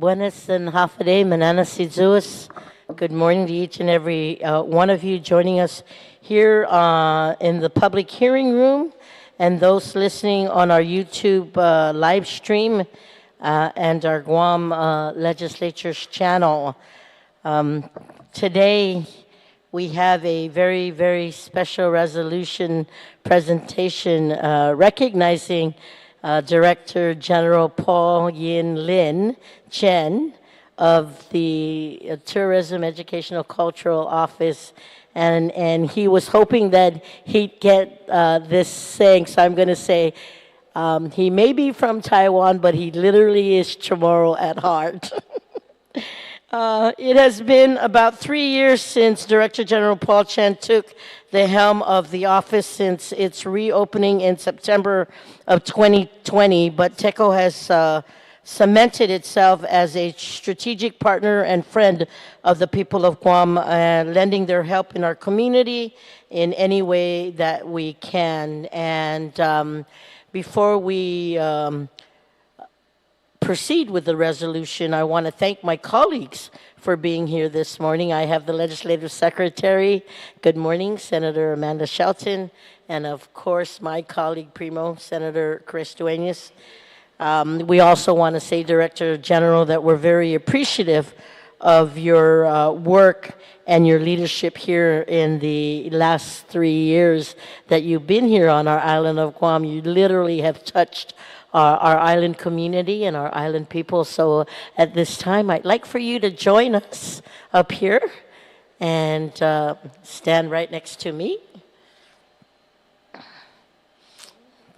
Buenas and Hafade, Manana Sizuas. Good morning to each and every one of you joining us here in the public hearing room and those listening on our YouTube live stream and our Guam Legislature's channel. Today, we have a very, very special resolution presentation recognizing Director-General Paul Yin-Lien Chen of the Tourism Educational Cultural Office, and he was hoping that he'd get this saying, so I'm going to say, he may be from Taiwan, but he literally is Chamorro at heart. It has been about 3 years since Director-General Paul Chen took the helm of the office since its reopening in September of 2020, but TECO has cemented itself as a strategic partner and friend of the people of Guam, lending their help in our community in any way that we can. And before we proceed with the resolution, I want to thank my colleagues for being here this morning. I have the Legislative Secretary. Good morning, Senator Amanda Shelton, and of course, my colleague Primo, Senator Chris Dueñas. We also want to say, Director General, that we're very appreciative of your work and your leadership here in the last 3 years that you've been here on our island of Guam. You literally have touched our island community and our island people. So at this time, I'd like for you to join us up here and stand right next to me.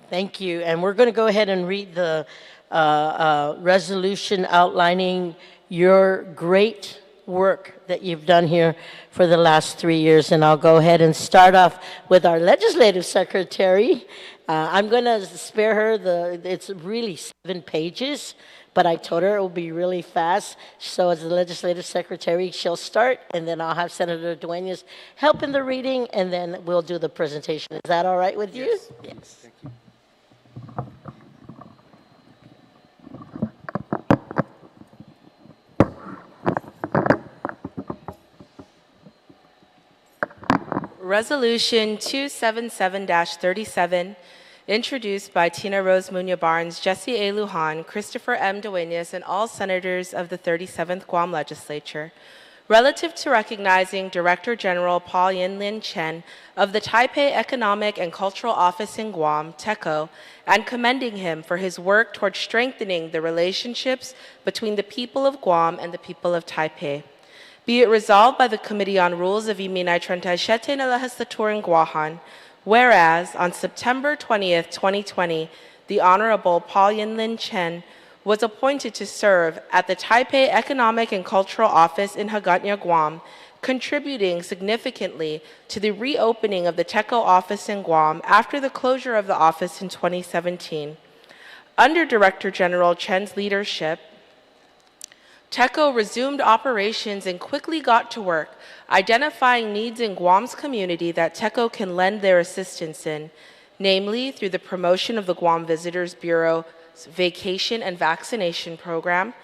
Thank you. And we're going to go ahead and read the resolution outlining your great work that you've done here for the last 3 years. And I'll go ahead and start off with our Legislative Secretary. I'm going to spare her it's really 7 pages, but I told her it will be really fast. So as the Legislative Secretary, she'll start, and then I'll have Senator Dueñas help in the reading, and then we'll do the presentation. Is that all right with you? Yes. Yes. Thank you. Resolution 277-37, introduced by Tina Rose Muña Barnes, Jesse A. Lujan, Christopher M. Dueñas, and all senators of the 37th Guam Legislature, relative to recognizing Director-General Paul Yin-Lien Chen of the Taipei Economic and Cultural Office in Guam, TECO, and commending him for his work towards strengthening the relationships between the people of Guam and the people of Taipei. Be it resolved by the Committee on Rules of Iminay 37 na Legislatura in Guahan, whereas on September 20th, 2020, the Honorable Paul Yin-Lien Chen was appointed to serve at the Taipei Economic and Cultural Office in Hagåtña, Guam, contributing significantly to the reopening of the TECO office in Guam after the closure of the office in 2017. Under Director General Chen's leadership, TECO resumed operations and quickly got to work, identifying needs in Guam's community that TECO can lend their assistance in, namely through the promotion of the Guam Visitors Bureau's vacation and vaccination program,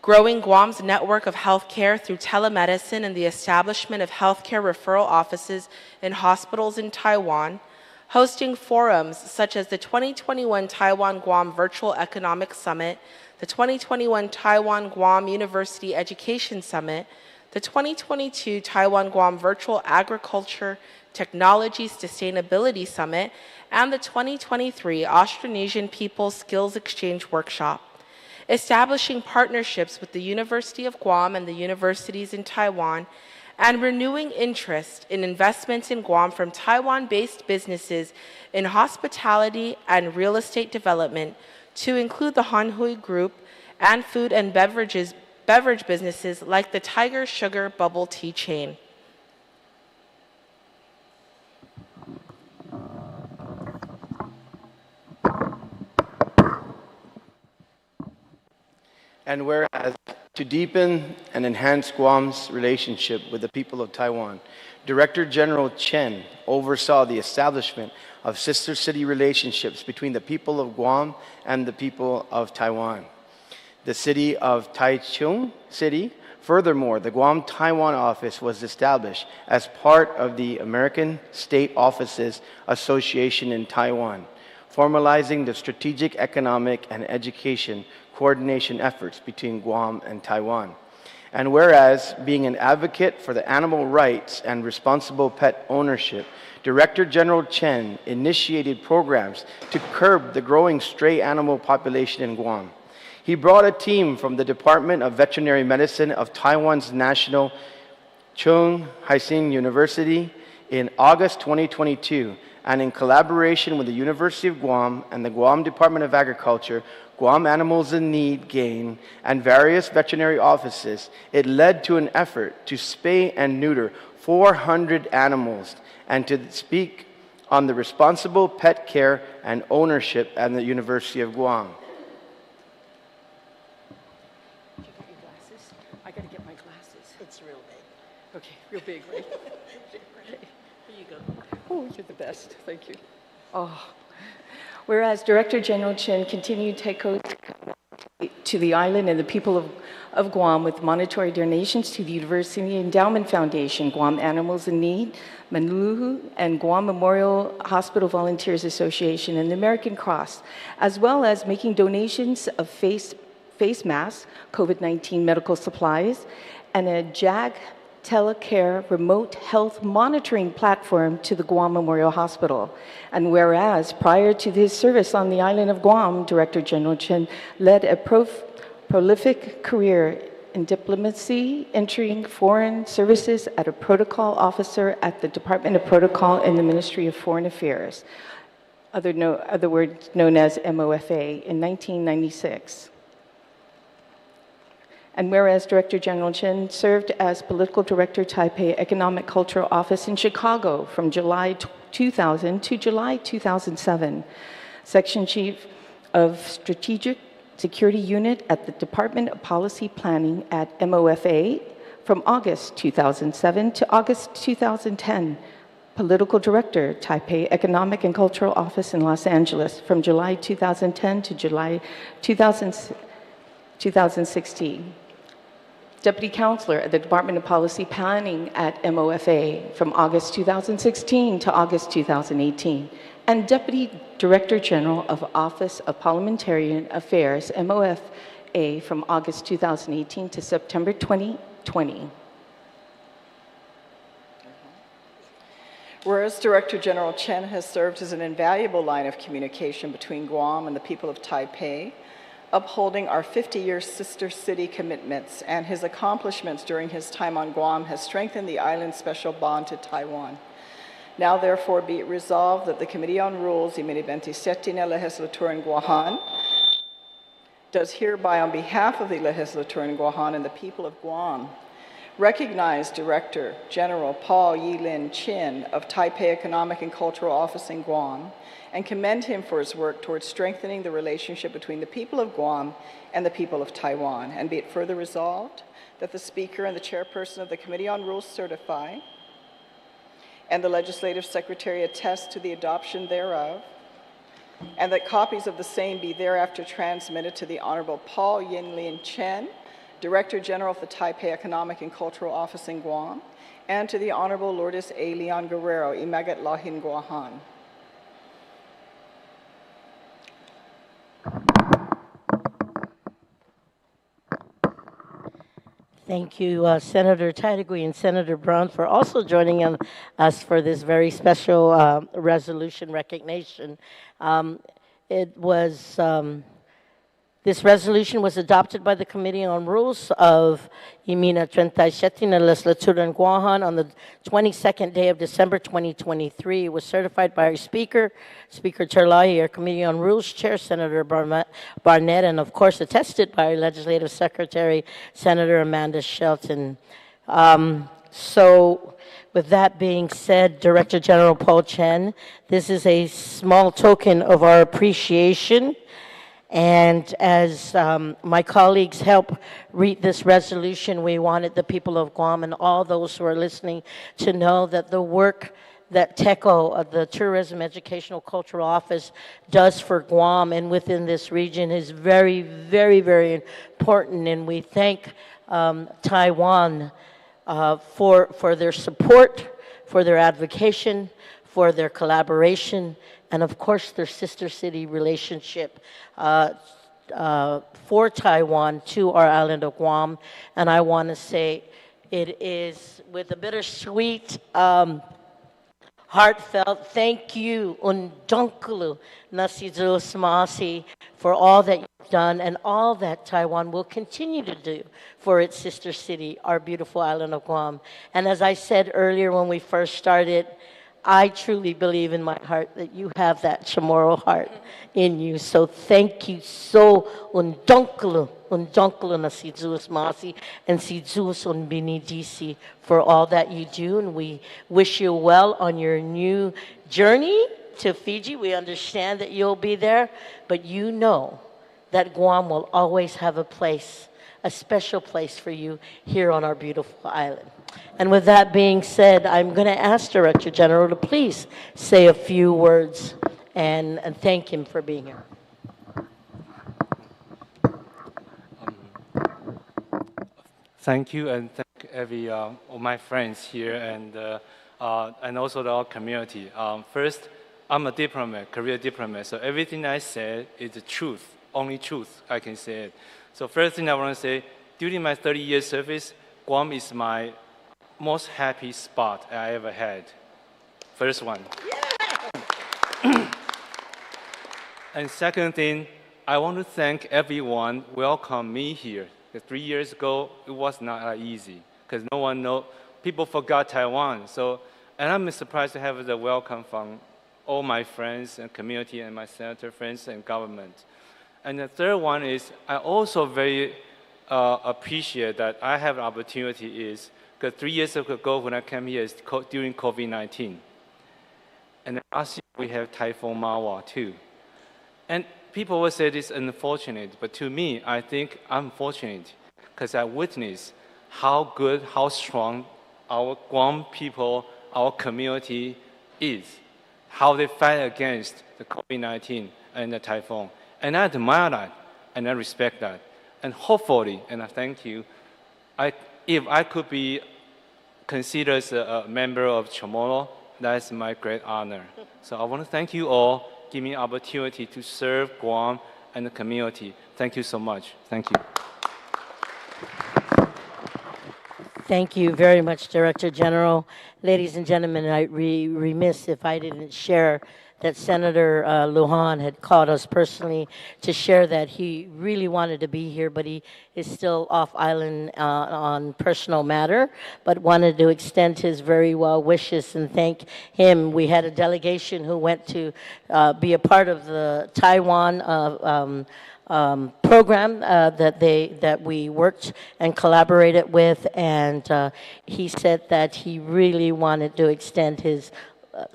growing Guam's network of healthcare through telemedicine and the establishment of healthcare referral offices in hospitals in Taiwan, hosting forums such as the 2021 Taiwan-Guam Virtual Economic Summit, the 2021 Taiwan-Guam University Education Summit, the 2022 Taiwan-Guam Virtual Agriculture Technology Sustainability Summit, and the 2023 Austronesian People's Skills Exchange Workshop. Establishing partnerships with the University of Guam and the universities in Taiwan, and renewing interest in investments in Guam from Taiwan-based businesses in hospitality and real estate development, to include the Hanhui Group and food and beverage businesses like the Tiger Sugar bubble tea chain. And whereas to deepen and enhance Guam's relationship with the people of Taiwan, Director General Chen oversaw the establishment of sister city relationships between the people of Guam and the people of Taiwan. the city of Taichung City. Furthermore, the Guam Taiwan office was established as part of the American State Offices Association in Taiwan, formalizing the strategic economic and education coordination efforts between Guam and Taiwan. And whereas, being an advocate for the animal rights and responsible pet ownership, Director-General Chen initiated programs to curb the growing stray animal population in Guam. He brought a team from the Department of Veterinary Medicine of Taiwan's National Chung Hai-Sin University in August 2022, and in collaboration with the University of Guam and the Guam Department of Agriculture, Guam Animals in Need Gain, and various veterinary offices, it led to an effort to spay and neuter 400 animals and to speak on the responsible pet care and ownership at the University of Guam. I gotta get my glasses. It's real big. Okay, real big, right? Here you go. Oh, you're the best. Thank you. Oh. Whereas Director-General Chen continued TECO to the island and the people of Guam with monetary donations to the University Endowment Foundation, Guam Animals in Need, Manuluhu, and Guam Memorial Hospital Volunteers Association, and the American Cross, as well as making donations of face masks, COVID-19 medical supplies, and a JAG telecare remote health monitoring platform to the Guam Memorial Hospital. And whereas prior to his service on the island of Guam, Director-General Chen led a prolific career in diplomacy, entering foreign services as a protocol officer at the Department of Protocol in the Ministry of Foreign Affairs, other words known as MOFA, in 1996. And whereas Director-General Chen served as Political Director, Taipei Economic Cultural Office in Chicago from July 2000 to July 2007, Section Chief of Strategic Security Unit at the Department of Policy Planning at MOFA from August 2007 to August 2010, Political Director, Taipei Economic and Cultural Office in Los Angeles from July 2010 to July 2016. Deputy Counselor at the Department of Policy Planning at MOFA from August 2016 to August 2018, and Deputy Director General of Office of Parliamentarian Affairs, MOFA, from August 2018 to September 2020. Whereas Director General Chen has served as an invaluable line of communication between Guam and the people of Taipei, upholding our 50-year sister city commitments, and his accomplishments during his time on Guam has strengthened the island's special bond to Taiwan. Now therefore be it resolved that the Committee on Rules y 27 na Legislatura en Guam does hereby on behalf of the Legislatura en Guam and the people of Guam recognize Director General Paul Yin-Lien Chen of Taipei Economic and Cultural Office in Guam, and commend him for his work towards strengthening the relationship between the people of Guam and the people of Taiwan. And be it further resolved that the Speaker and the Chairperson of the Committee on Rules certify, and the Legislative Secretary attest to the adoption thereof, and that copies of the same be thereafter transmitted to the Honorable Paul Yin-Lien Chen, Director General of the Taipei Economic and Cultural Office in Guam, and to the Honorable Lourdes A. Leon Guerrero, Imagat Lahin Guahan. Thank you, Senator Taitigui and Senator Brown, for also joining us for this very special resolution recognition. This resolution was adopted by the Committee on Rules of Yimina 37 na Legislatura en Guam on the 22nd day of December 2023. It was certified by our Speaker, Speaker Terlahi, our Committee on Rules Chair, Senator Barnett, and of course attested by our Legislative Secretary, Senator Amanda Shelton. So with that being said, Director General Paul Chen, this is a small token of our appreciation. And as my colleagues help read this resolution, we wanted the people of Guam and all those who are listening to know that the work that TECO, the Tourism Educational Cultural Office, does for Guam and within this region is very, very, very important. And we thank Taiwan for their support, for their advocation, for their collaboration, and of course their sister city relationship for Taiwan to our island of Guam. And I want to say it is with a bittersweet, heartfelt thank you, undonkulu nasizu smasi, for all that you've done and all that Taiwan will continue to do for its sister city, our beautiful island of Guam. And as I said earlier when we first started, I truly believe in my heart that you have that Chamorro heart in you. So thank you so undonkulu na si Zeus Masi and si Zeus unbinidisi for all that you do. And we wish you well on your new journey to Fiji. We understand that you'll be there, but you know that Guam will always have a place, a special place for you here on our beautiful island. And with that being said, I'm going to ask Director General to please say a few words and thank him for being here. Thank you, and thank all my friends here and also our community. First, I'm a diplomat, career diplomat, so everything I said is the truth, only truth I can say it. So first thing I want to say, during my 30-year service, Guam is my most happy spot I ever had. First one. Yeah. And second thing, I want to thank everyone who welcomed me here. 3 years ago, it was not that easy because no one know. People forgot Taiwan. So, and I'm surprised to have the welcome from all my friends and community and my senator friends and government. And the third one is I also very appreciate that I have an opportunity is because 3 years ago when I came here is during COVID-19. And last year we have Typhoon Mawa too. And people will say this is unfortunate, but to me, I think I'm fortunate because I witnessed how good, how strong our Guam people, our community is, how they fight against the COVID-19 and the typhoon. And I admire that, and I respect that. And hopefully, and I thank you, if I could be considered as a member of Chamorro, that's my great honor. So I want to thank you all, give me an opportunity to serve Guam and the community. Thank you so much. Thank you. Thank you very much, Director General. Ladies and gentlemen, I'd be remiss if I didn't share that Senator Lujan had called us personally to share that he really wanted to be here, but he is still off island on personal matter, but wanted to extend his very well wishes and thank him. We had a delegation who went to be a part of the Taiwan program that we worked and collaborated with, and he said that he really wanted to extend his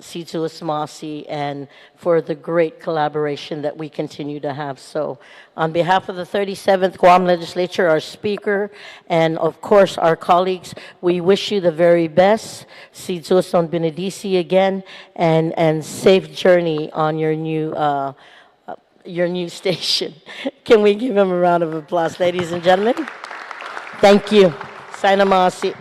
Situ Asmasi and for the great collaboration that we continue to have. So on behalf of the 37th Guam Legislature, our Speaker, and of course our colleagues, we wish you the very best. Situ Son Benedisi again, and safe journey on your new station. Can we give him a round of applause, ladies and gentlemen? Thank you. Sainamasi.